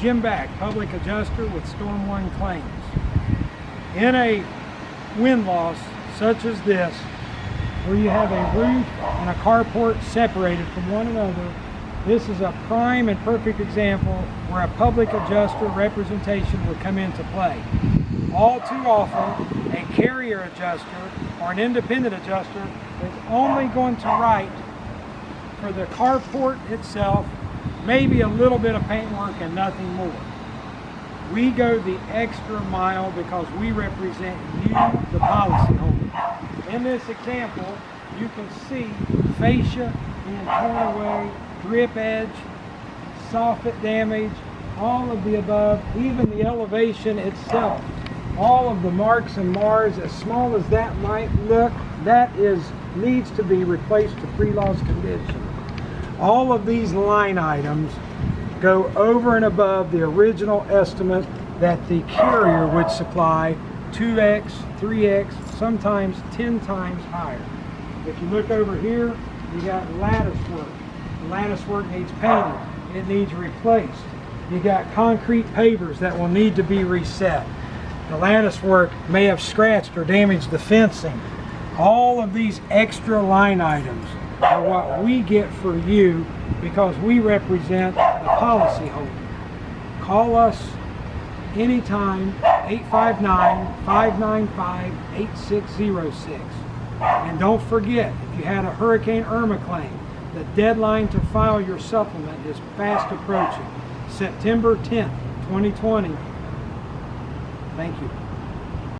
Jim Back, Public Adjuster with Storm 1 Claims. In a wind loss such as this, where you have a roof and a carport separated from one another, this is a prime and perfect example where a public adjuster representation would come into play. All too often, a carrier adjuster or an independent adjuster is only going to write for the carport itself, maybe a little bit of paintwork and nothing more. We go the extra mile because we represent you, the policyholder. In this example, you can see fascia being torn away, drip edge, soffit damage, all of the above, even the elevation itself. All of the marks and mars, as small as that might look, needs to be replaced to pre-loss condition. All of these line items go over and above the original estimate that the carrier would supply, 2x, 3x, sometimes 10 times higher. If you look over here, you got lattice work. The lattice work needs painted. It needs replaced. You got concrete pavers that will need to be reset. The lattice work may have scratched or damaged the fencing. All of these extra line items are what we get for you because we represent the policyholder. Call us anytime, 859-595-8606. And don't forget, if you had a Hurricane Irma claim, the deadline to file your supplement is fast approaching, September 10th, 2020. Thank you.